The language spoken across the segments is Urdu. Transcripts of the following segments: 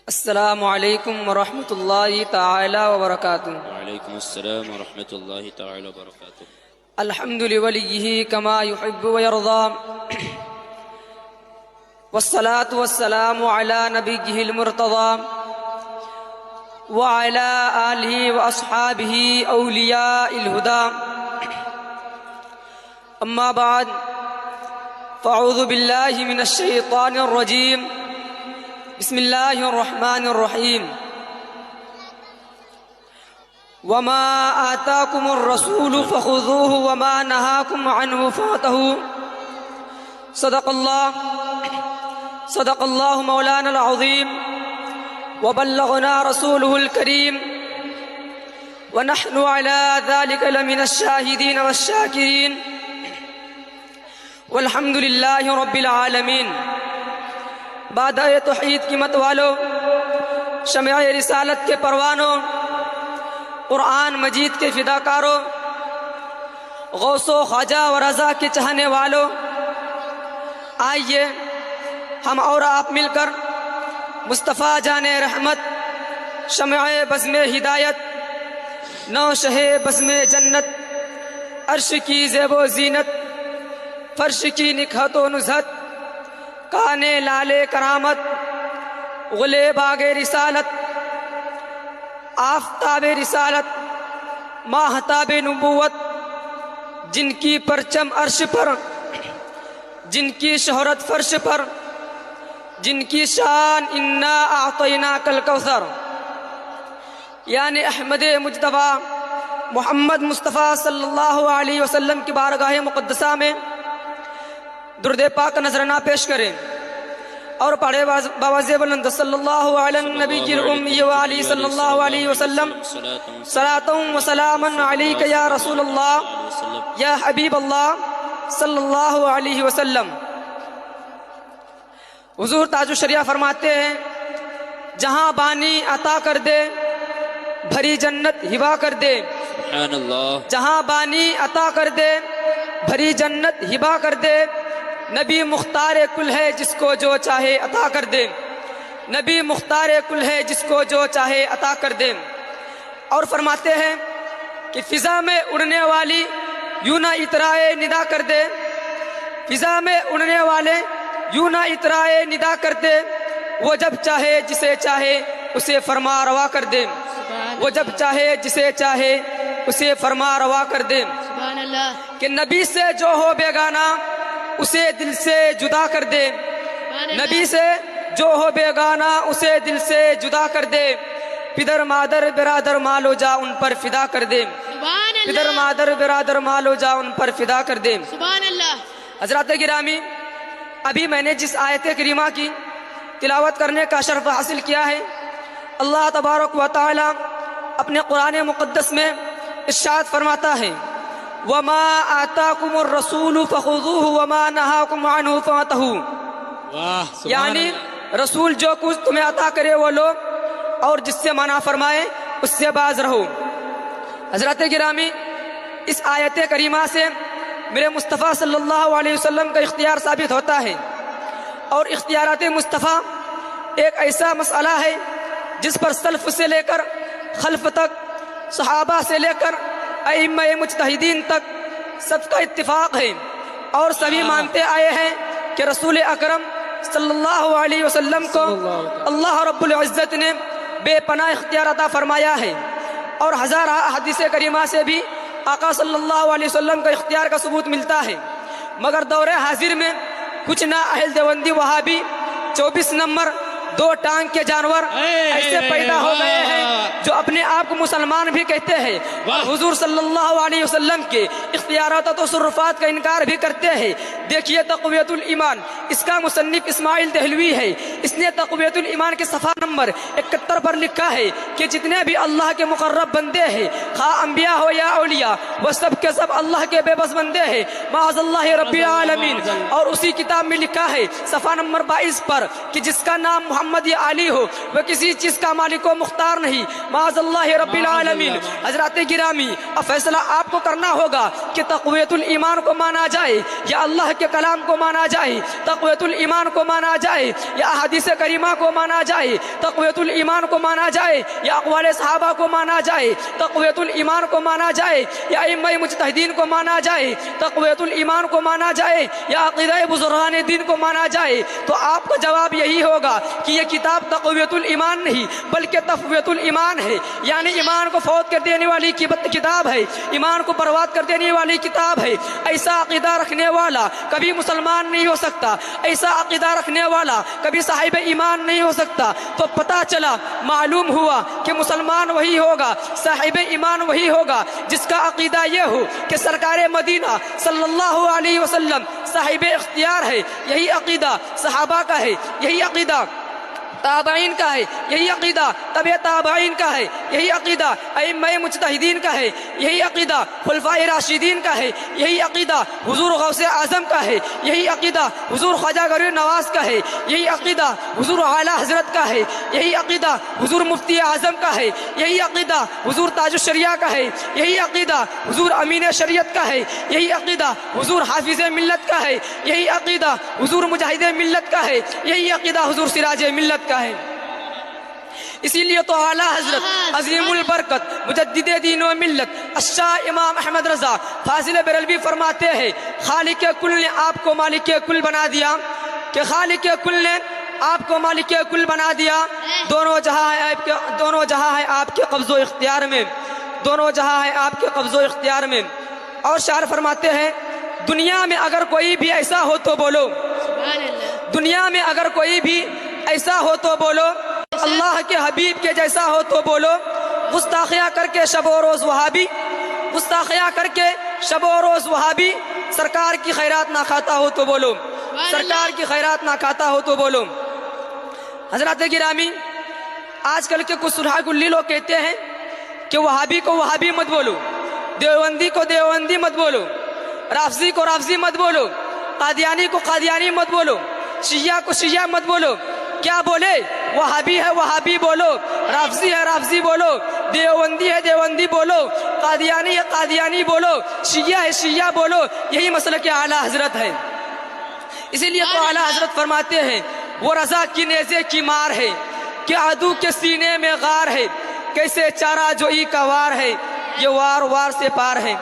السلام علیکم ورحمۃ اللہ تعالی وبرکاتہ۔ وعلیکم السلام ورحمۃ اللہ تعالی وبرکاتہ۔ الحمد لولیہ کما یحب ویرضا، والصلاة والسلام علی نبیہ المرتضی وعلی آلہ واصحابہ اولیاء الہدی، اما بعد فاعوذ باللہ من الشیطان الرجیم، بسم اللہ الرحمن الرحیم۔ وما آتاکم الرسول فخذوه وما نہاکم عنہ فانتہوا۔ صدق اللہ مولانا العظیم وبلغنا رسوله الکریم ونحن على ذلك لمن الشاہدین والشاکرین والحمد للہ رب العالمین۔ بادہ توحید کی مت والو، شمع رسالت کے پروانوں، قرآن مجید کے فداکاروں، غوث و خواجہ و رضا کے چاہنے والوں، آئیے ہم اور آپ مل کر مصطفیٰ جان رحمت، شمع بزم ہدایت، نو شہ بزم جنت، عرش کی زیب و زینت، فرش کی نکہت و نزہت، کانے لالے کرامت، غلے باغ رسالت، آفتاب رسالت، ماہتاب نبوت، جن کی پرچم عرش پر، جن کی شہرت فرش پر، جن کی شان انا اعطیناک الکوثر، یعنی احمد مجتبی محمد مصطفیٰ صلی اللہ علیہ وسلم کی بارگاہ مقدسہ میں درود پاک نذرانہ پیش کریں اور پڑھے باوجہ بلند صلی اللہ علی النبی الامی وعلی صلی اللہ علیہ وسلم، صلاۃ و سلام علیک یا رسول اللہ یا حبیب اللہ صلی اللہ علیہ وسلم۔ حضور تاج الشریعہ فرماتے ہیں، جہاں بانی عطا کر دے بھری جنت ہبا کر دے، سبحان اللہ۔ جہاں بانی عطا کر دے بھری جنت ہبا کر دے، نبی مختار کل ہے جس کو جو چاہے عطا کر دے، نبی مختار کل ہے جس کو جو چاہے عطا کر دے۔ اور فرماتے ہیں کہ فضا میں اڑنے والی یوں نہ اترائے ندا کر دے، فضا میں اڑنے والے یوں نہ اترائے ندا کر دے، وہ جب چاہے جسے چاہے اسے فرما روا کر دے، وہ جب چاہے جسے چاہے اسے فرما روا کر دے۔ سبحان اللہ۔ کہ نبی سے جو ہو بیگانہ اسے دل سے جدا کر دے، نبی سے جو ہو بیگانہ اسے دل سے جدا کر دے، پدر مادر برادر مالو جا ان پر فدا کر دے، سبحان اللہ۔ پدر مادر برادر مالو جا ان پر فدا کر دے۔ سبحان اللہ۔ حضرات گرامی، ابھی میں نے جس آیت کریمہ کی تلاوت کرنے کا شرف حاصل کیا ہے، اللہ تبارک و تعالی اپنے قرآن مقدس میں ارشاد فرماتا ہے، وما آتاکم الرسول فخذوه وما نہاکم عنہ فانتہوا۔ واہ، سبحان یعنی اللہ۔ رسول جو کچھ تمہیں عطا کرے وہ لو، اور جس سے منع فرمائے اس سے باز رہو۔ حضرات گرامی، اس آیت کریمہ سے میرے مصطفیٰ صلی اللہ علیہ وسلم کا اختیار ثابت ہوتا ہے، اور اختیارات مصطفیٰ ایک ایسا مسئلہ ہے جس پر سلف سے لے کر خلف تک، صحابہ سے لے کر ائمہ مجتہدین تک سب کا اتفاق ہے، اور سبھی مانتے آئے ہیں کہ رسول اکرم صلی اللہ علیہ وسلم کو اللہ رب العزت نے بے پناہ اختیار عطا فرمایا ہے، اور ہزارہ احادیث کریمہ سے بھی آقا صلی اللہ علیہ وسلم کا اختیار کا ثبوت ملتا ہے۔ مگر دور حاضر میں کچھ نا اہل دیوبندی وہابی 24 نمبر دو ٹانگ کے جانور ایسے پیدا ہو گئے ہیں جو اپنے آپ کو مسلمان بھی کہتے ہیں، اور حضور صلی اللہ علیہ وسلم کے اختیارات و تصرفات کا انکار بھی کرتے ہیں۔ دیکھیے تقویت الایمان، اس کا مصنف اسماعیل دہلوی ہے، اس نے تقویت الایمان کے صفحہ نمبر 71 پر لکھا ہے کہ جتنے بھی اللہ کے مقرب بندے ہیں، خواہ انبیاء ہو یا اولیاء، وہ سب کے سب اللہ کے بے بس بندے ہیں، معاذ اللہ رب العالمین۔ اور اسی کتاب میں لکھا ہے صفحہ نمبر 22 پر کہ جس کا نام محمد یا علی ہو وہ کسی چیز کا مالک و مختار نہیں، معاذ اللہ رب العالمین۔ حضرات گرامی، اب فیصلہ آپ کو کرنا ہوگا کہ تقویت الایمان کو مانا جائے یا اللہ کے کلام کو مانا جائے تقویت الایمان کو مانا جائے یا احادیث کریمہ کو مانا جائے تقویت الایمان کو مانا جائے یا اقوال صحابہ کو مانا جائے تقویت الایمان کو مانا جائے یا ائمہ مجتہدین کو مانا جائے تقویت الایمان کو مانا جائے یا عقیدہ بزرگان دین کو مانا جائے، تو آپ کا جواب یہی ہوگا کہ یہ کتاب تقویت الایمان نہیں بلکہ تفویت الایمان ہے، یعنی ایمان کو فوت کر دینے والی کتاب ہے، ایمان کو برباد کر دینے والی کتاب ہے۔ ایسا عقیدہ رکھنے والا کبھی مسلمان نہیں ہو سکتا، ایسا عقیدہ رکھنے والا کبھی صاحب ایمان نہیں ہو سکتا۔ تو پتہ چلا، معلوم ہوا کہ مسلمان وہی ہوگا، صاحب ایمان وہی ہوگا جس کا عقیدہ یہ ہو کہ سرکار مدینہ صلی اللہ علیہ وسلم صاحب اختیار ہے، یہی عقیدہ صحابہ کا ہے، یہی عقیدہ تابعین کا ہے، یہی عقیدہ تبع تابعین کا ہے، یہی عقیدہ ائمہ مجتہدین کا ہے، یہی عقیدہ خلفائے راشدین کا ہے، یہی عقیدہ حضور غوث اعظم کا ہے، یہی عقیدہ حضور خواجہ غریب نواز کا ہے، یہی عقیدہ حضور اعلیٰ حضرت کا ہے، یہی عقیدہ حضور مفتی اعظم کا ہے، یہی عقیدہ حضور تاج الشریعہ کا ہے، یہی عقیدہ حضور امین شریعت کا ہے، یہی عقیدہ حضور حافظ ملت کا ہے، یہی عقیدہ حضور مجاہد ملت کا ہے، یہی عقیدہ حضور سراج ملت کا ہے۔ اسی لیے تو اعلیٰ حضرت عظیم البرکت مجدد دین و ملت الشاہ امام احمد رضا فاضل بریلوی فرماتے ہیں، خالق کل نے آپ کو مالک کل بنا دیا، کہ خالق کل نے آپ کو مالک کل بنا دیا، دونوں جہاں ہے آپ کے قبض و اختیار میں، دونوں جہاں ہے آپ کے قبض و اختیار میں۔ اور شاعر فرماتے ہیں، دنیا میں اگر کوئی بھی ایسا ہو تو بولو، دنیا میں اگر کوئی بھی ایسا ہو تو بولو، اللہ کے حبیب کے جیسا ہو تو بولو، گستاخیاں کر کے شب و روز وہابی، گستاخیاں کر کے شب و روز وہابی، سرکار کی خیرات نہ کھاتا ہو تو بولو، سرکار کی خیرات نہ کھاتا ہو تو بولو۔ حضرات گرامی، آج کل کے کچھ سرحا گلی لوگ کہتے ہیں کہ وہابی کو وہابی مت بولو، دیوبندی کو دیوبندی مت بولو، رافضی کو رافضی مت بولو، قادیانی کو قادیانی مت بولو، شیعہ کو شیعہ مت بولو۔ کیا بولے؟ وہابی ہے وہابی بولو، رافضی ہے رافضی بولو، دیوبندی ہے دیوبندی بولو، قادیانی ہے قادیانی بولو، شیعہ ہے شیعہ بولو، یہی مسلک اعلیٰ حضرت ہے۔ اسی لیے تو اعلیٰ حضرت فرماتے ہیں، وہ رضا کی نیزے کی مار ہے کہ عدو کے سینے میں غار ہے، کیسے چارہ جوئی کا وار ہے، یہ وار وار سے پار ہے،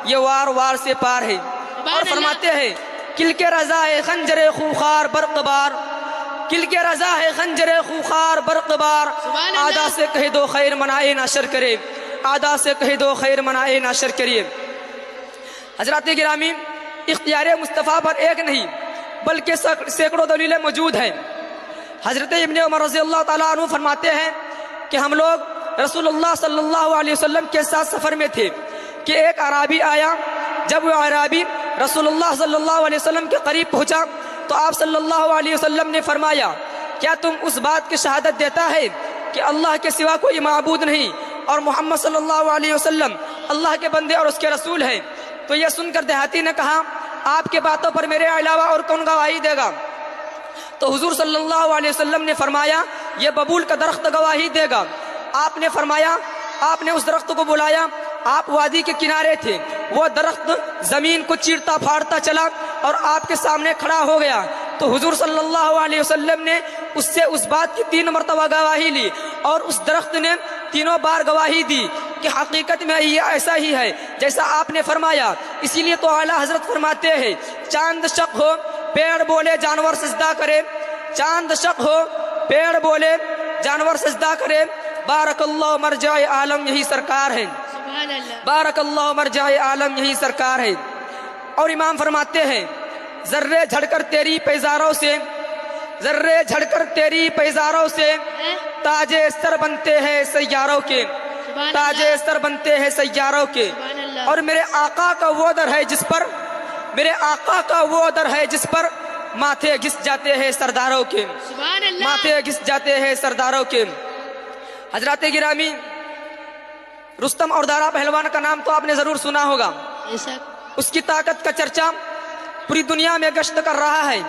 یہ وار وار سے پار ہے۔ اور فرماتے ہیں، کل کے رضا ہے خنجر خوخار برق بار، کل کے رضا ہے خنجر خوخار برق بار، آدھا سے کہہ دو خیر منائے نہ شر کرے، آدھا سے کہہ دو خیر منائے نہ شر کریے۔ حضرات گرامی، اختیار مصطفیٰ پر ایک نہیں بلکہ سینکڑوں دلیلیں موجود ہیں۔ حضرت ابن عمر رضی اللہ تعالیٰ عنہ فرماتے ہیں کہ ہم لوگ رسول اللہ صلی اللہ علیہ وسلم کے ساتھ سفر میں تھے کہ ایک اعرابی آیا۔ جب وہ اعرابی رسول اللہ صلی اللہ علیہ وسلم کے قریب پہنچا تو آپ صلی اللہ علیہ وسلم نے فرمایا، کیا تم اس بات کی شہادت دیتا ہے کہ اللہ کے سوا کوئی معبود نہیں اور محمد صلی اللہ علیہ وسلم اللہ کے بندے اور اس کے رسول ہیں؟ تو یہ سن کر دیہاتی نے کہا، آپ کے باتوں پر میرے علاوہ اور کون گواہی دے گا؟ تو حضور صلی اللہ علیہ وسلم نے فرمایا، یہ ببول کا درخت گواہی دے گا۔ آپ نے فرمایا، آپ نے اس درخت کو بلایا، آپ وادی کے کنارے تھے، وہ درخت زمین کو چیرتا پھاڑتا چلا اور آپ کے سامنے کھڑا ہو گیا۔ تو حضور صلی اللہ علیہ وسلم نے اس سے اس بات کی 3 مرتبہ گواہی لی اور اس درخت نے تینوں بار گواہی دی کہ حقیقت میں یہ ایسا ہی ہے جیسا آپ نے فرمایا۔ اسی لیے تو اعلیٰ حضرت فرماتے ہیں، چاند شق ہو پیڑ بولے جانور سجدہ کرے، چاند شق ہو پیڑ بولے جانور سجدہ کرے، بارک اللہ مرجع عالم یہی سرکار ہے، بارک اللہ مرجع عالم یہی سرکار ہے۔ اور امام فرماتے ہیں، ذرے جھڑ کر تیری پیزاروں سے، ذرے جھڑ کر تیری پیزاروں سے تاج سر بنتے ہیں سیاروں کے، تاج سر بنتے ہیں سیاروں کے۔ اور میرے آقا کا وہ در ہے جس پر، میرے آقا کا وہ در ہے جس پر ماتھے گھس جاتے ہیں سرداروں کے، ماتھے گھس جاتے ہیں سرداروں کے۔ حضرات گرامی، رستم اور دارا پہلوان کا نام تو آپ نے ضرور سنا ہوگا۔ اس کی طاقت کا چرچا پوری دنیا میں گشت کر رہا ہے،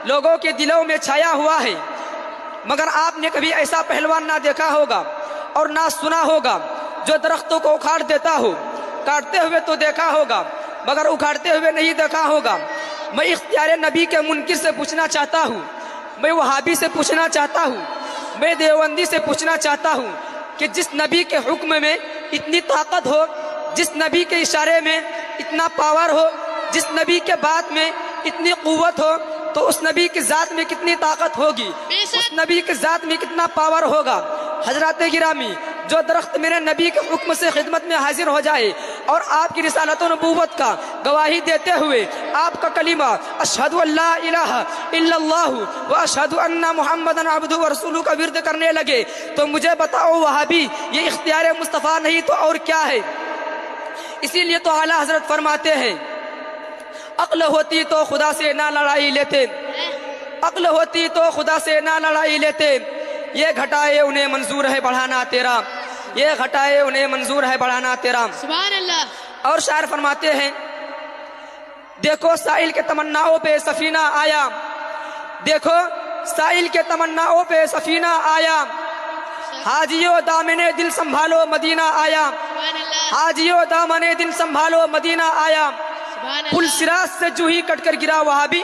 لوگوں کے دلوں میں چھایا ہوا ہے، مگر آپ نے کبھی ایسا پہلوان نہ دیکھا ہوگا اور نہ سنا ہوگا جو درختوں کو اکھاڑ دیتا ہو۔ کاٹتے ہوئے تو دیکھا ہوگا مگر اکھاڑتے ہوئے نہیں دیکھا ہوگا۔ میں اختیار نبی کے منکر سے پوچھنا چاہتا ہوں، میں وہابی سے پوچھنا چاہتا ہوں، میں دیوبندی سے پوچھنا چاہتا ہوں کہ جس نبی کے حکم میں اتنی طاقت ہو، جس نبی کے اشارے میں اتنا پاور ہو، جس نبی کے بات میں اتنی قوت ہو، تو اس نبی کی ذات میں کتنی طاقت ہوگی، اس نبی کی ذات میں کتنا پاور ہوگا۔ حضرات گرامی، جو درخت میرے نبی کے حکم سے خدمت میں حاضر ہو جائے اور آپ کی رسالت و نبوت کا گواہی دیتے ہوئے آپ کا کلمہ اشہد ان لا الہ الا اللہ و اشہد ان محمدن عبدہ و رسولہ کا ورد کرنے لگے، تو مجھے بتاؤ وہابی، یہ اختیار مصطفیٰ نہیں تو اور کیا ہے؟ اسی لیے تو اعلیٰ حضرت فرماتے ہیں عقل ہوتی تو خدا سے نہ لڑائی لیتے، عقل ہوتی تو خدا سے نہ لڑائی لیتے، یہ گھٹائے انہیں منظور ہے بڑھانا تیرا، یہ گھٹائے انہیں منظور ہے بڑھانا تیرا۔ سبحان اللہ۔ اور شاعر فرماتے ہیں دیکھو سائل کے تمناؤں پہ سفینہ آیا، دیکھو سائل کے تمناؤں پہ سفینہ آیا، حاجیو دامن دل سنبھالو مدینہ آیا، سبحان اللہ۔ حاجیو دامن دل سنبھالو مدینہ آیا۔ سبحان پل اللہ۔ سراج سے جوہی کٹ کر گرا وہابی،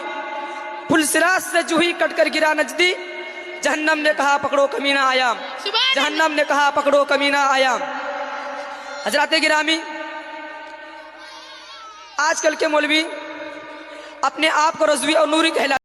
پل سراج سے جوہی کٹ کر گرا نجدی، جہنم نے کہا پکڑو کمینہ آیا، سبحان جہنم نے کہا پکڑو کمینہ آیا۔ حضرات گرامی، آج کل کے مولوی اپنے آپ کو رضوی اور نوری کہلاتے